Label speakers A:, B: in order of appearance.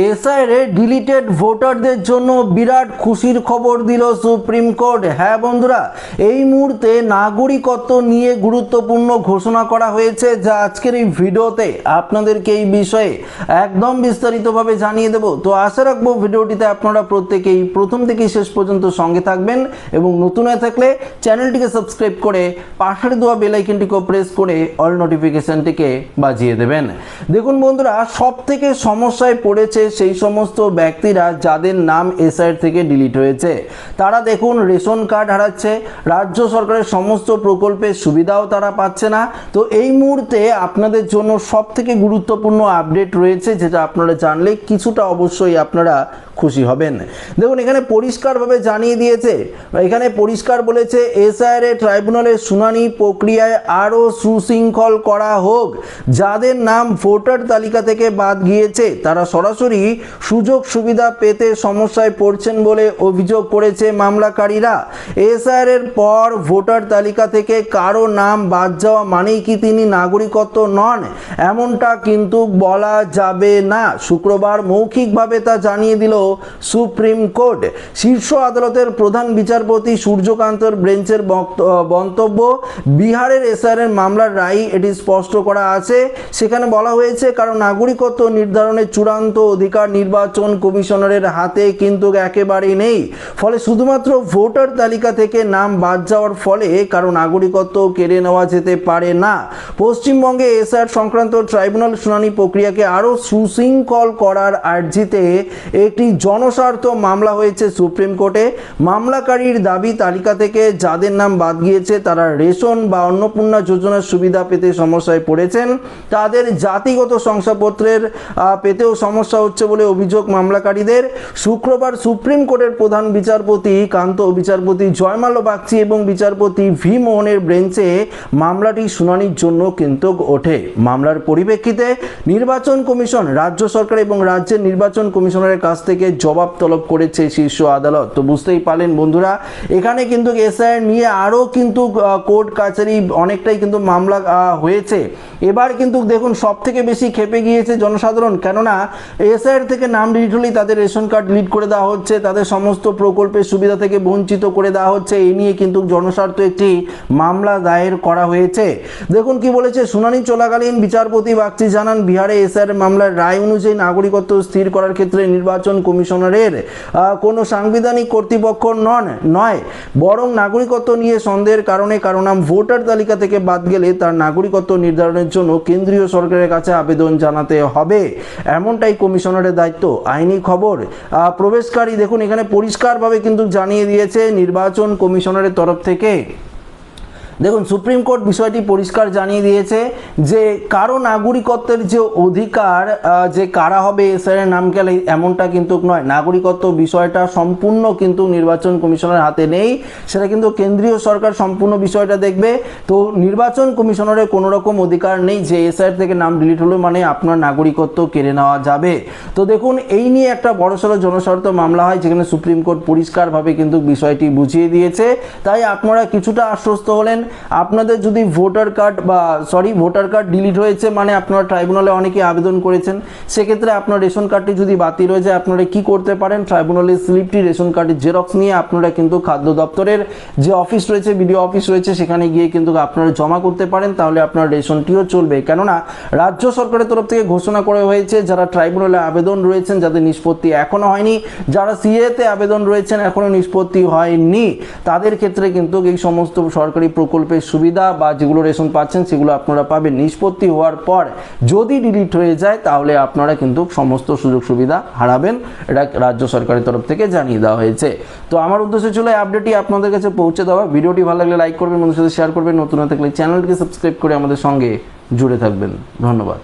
A: এসআইআরে deleted ভোটারদের জন্য বিরাট খুশির খবর দিল সুপ্রিম কোর্ট। হ্যাঁ বন্ধুরা, এই মুহূর্তে নাগরিকত্ব নিয়ে গুরুত্বপূর্ণ ঘোষণা করা হয়েছে, যা আজকের এই ভিডিওতে আপনাদেরকে এই বিষয়ে একদম বিস্তারিতভাবে জানিয়ে দেব। তো আশা রাখবো ভিডিওটিতে আপনারা প্রত্যেকেই প্রথম থেকে শেষ পর্যন্ত সঙ্গে থাকবেন এবং নতুন হয়ে থাকলে চ্যানেলটিকে সাবস্ক্রাইব করে পাশের দেওয়া বেল আইকনটিকে প্রেস করে অল নোটিফিকেশনটিকে বাজিয়ে দেবেন। দেখুন বন্ধুরা, সব থেকে সমস্যায় পড়েছে সেই সমস্ত ব্যক্তিরা যাদের নাম এসআইআর থেকে ডিলিট হয়েছে। তারা দেখুন রেশন কার্ড হারাচ্ছে, রাজ্য সরকারের সমস্ত প্রকল্পের সুবিধাও তারা পাচ্ছে না। তো এই মুহূর্তে আপনাদের জন্য সব থেকে গুরুত্বপূর্ণ আপডেট রয়েছে, যেটা আপনারা জানলে কিছুটা অবশ্যই আপনারা খুশি হবেন। দেখুন এখানে পরিষ্কারভাবে জানিয়ে দিয়েছে, এখানে পরিষ্কার বলেছে এসআইআর ট্রাইব্যুনালের শুনানি প্রক্রিয়ায় আরও সুশৃঙ্খল করা হোক। যাদের নাম ভোটার তালিকা থেকে বাদ গিয়েছে তারা সরাসরি সুযোগ সুবিধা পেতে সমস্যায় পড়ছেন বলে অভিযোগ করেছে মামলাকারীরা। এসআইআর এর পর ভোটার তালিকা থেকে কারো নাম বাদ যাওয়া মানেই কি তিনি নাগরিকত্ব নন, এমনটা কিন্তু বলা যাবে না। শুক্রবার মৌখিকভাবে তা জানিয়ে দিল সুপ্রিম কোর্ট। শীর্ষ আদালতের প্রধান বিচারপতি সূর্যকান্তর বেঞ্চের মন্তব্য, বিহারের এসআইআর এর মামলার রায় এটি স্পষ্ট করা আছে। সেখানে বলা হয়েছে কারণ নাগরিকত্ব নির্ধারণের চূড়ান্ত অধিকার নির্বাচন কমিশনারের হাতে কিন্তু একেবারেই নেই। ফলে শুধুমাত্র ভোটার তালিকা থেকে নাম বাদ যাওয়ার ফলে কারো নাগরিকত্ব কেড়ে নেওয়া যেতে পারে না। পশ্চিমবঙ্গে এসআইআর সংক্রান্ত ট্রাইব্যুনাল শুনানি প্রক্রিয়াকে আরও সুশৃঙ্খল করার আর্জিতে একটি জনস্বার্থ মামলা হয়েছে সুপ্রিম কোর্টে। মামলাকারীর দাবি তালিকা থেকে যাদের নাম বাদ গিয়েছে তারা রেশন বা অন্নপূর্ণা যোজনার সুবিধা পেতে সমস্যায় পড়েছেন, তাদের জাতিগত শংসাপত্রের পেতেও সমস্যা হচ্ছে বলে অভিযোগ মামলাকারীদের। শুক্রবার সুপ্রিম কোর্টের প্রধান বিচারপতি কান্ত, বিচারপতি জয়মাল্য বাগচি এবং বিচারপতি ভি মোহনের বেঞ্চে মামলাটি শুনানির জন্য কিন্তু ওঠে। মামলার পরিপ্রেক্ষিতে নির্বাচন কমিশন, রাজ্য সরকার এবং রাজ্যের নির্বাচন কমিশনারের কাছ থেকে জবাব তলব করেছে শীর্ষ আদালত। তো বুঝতেই পারলেন বন্ধুরা, এখানে কিন্তু এসআইআর নিয়ে আরও কিন্তু কোর্ট কাছারি অনেকটাই কিন্তু মামলা হয়েছে। এবার কিন্তু দেখুন সব থেকে বেশি ক্ষেপে গিয়েছে জনসাধারণ, কেননা এসআইআর থেকে নাম ডিলিট হলেই তাদের রেশন কার্ড ডিলিট করে দেওয়া হচ্ছে, তাদের সমস্ত প্রকল্পের সুবিধা থেকে বঞ্চিত করে দেওয়া হচ্ছে। এই নিয়ে কিন্তু জনস্বার্থ একটি মামলা দায়ের করা হয়েছে। দেখুন কি বলেছে, শুনানি চলাকালীন বিচারপতি বাগচি জানান, বিহারে এসআইআর মামলার রায় অনুযায়ী নাগরিকত্ব স্থির করার ক্ষেত্রে নির্বাচন কমিশনারের কোনো সাংবিধানিক কর্তৃপক্ষ নয়, বরং নাগরিকত্ব নিয়ে সন্দেহের কারণে কারো নাম ভোটার তালিকা থেকে বাদ গেলে তার নাগরিকত্ব নির্ধারণের জন্য কেন্দ্রীয় সরকারের কাছে আবেদন জানাতে হবে, এমনটাই কমিশনারের দায়িত্ব। আইনি খবর, প্রবেশকারী দেখুন এখানে পরিষ্কারভাবে কিন্তু জানিয়ে দিয়েছে নির্বাচন কমিশনারের তরফ থেকে। দেখুন সুপ্রিম কোর্ট বিষয়টি পরিষ্কার জানিয়ে দিয়েছে যে কারো নাগরিকত্বের যে অধিকার যে কারা হবে এসআইআর নাম গেলে এমনটা কিন্তু নয়। নাগরিকত্ব বিষয়টা সম্পূর্ণ কিন্তু নির্বাচন কমিশনের হাতে নেই, সেটা কিন্তু কেন্দ্রীয় সরকার সম্পূর্ণ বিষয়টা দেখবে। তো নির্বাচন কমিশনারের কোনো রকম অধিকার নেই যে এসআইআর থেকে নাম ডিলিট হলো মানে আপনার নাগরিকত্ব কেড়ে নেওয়া যাবে। তো দেখুন এই নিয়ে একটা বড়সড় জনস্বার্থ মামলা হয়, যেখানে সুপ্রিম কোর্ট পরিষ্কারভাবে কিন্তু বিষয়টি বুঝিয়ে দিয়েছে। তাই আপনারা কিছুটা আশ্বস্ত হলেন। আপনাদের যদি ভোটার কার্ড ডিলিট হয়েছে মানে আপনারা ট্রাইব্যুনালে অনেকে আবেদন করেছেন, সেক্ষেত্রে আপনার রেশন কার্ডটি যদি বাতিল হয়ে যায় আপনারা কি করতে পারেন, ট্রাইব্যুনালের স্লিপটি রেশন কার্ডের জেরক্স নিয়ে আপনারা কিন্তু খাদ্য দপ্তরের যে অফিস রয়েছে, বিডিও অফিস রয়েছে, সেখানে গিয়ে কিন্তু আপনারা জমা করতে পারেন। তাহলে আপনার রেশনটিও চলবে, কেননা রাজ্য সরকারের তরফ থেকে ঘোষণা করা হয়েছে যারা ট্রাইব্যুনালে আবেদন রয়েছেন, যাদের নিষ্পত্তি এখনো হয়নি, যারা সিএতে আবেদন রয়েছেন এখনো নিষ্পত্তি হয়নি, তাদের ক্ষেত্রে কিন্তু এই সমস্ত সরকারি প্রকল্পের সুবিধা বা যেগুলো রেশন পাচ্ছেন সেগুলো আপনারা পাবেন। নিষ্পত্তি হওয়ার পর যদি ডিলিট হয়ে যায় তাহলে আপনারা কিন্তু সমস্ত সুযোগ সুবিধা হারাবেন, এটা রাজ্য সরকারের তরফ থেকে জানিয়ে দেওয়া হয়েছে। তো আমার উদ্দেশ্য ছিল এই আপডেটটি আপনাদের কাছে পৌঁছে দেওয়া। ভিডিওটি ভালো লাগলে লাইক করবেন, বন্ধুদের সাথে শেয়ার করবেন, নতুন হয়ে থাকলে চ্যানেলটিকে সাবস্ক্রাইব করে আমাদের সঙ্গে জুড়ে থাকবেন। ধন্যবাদ।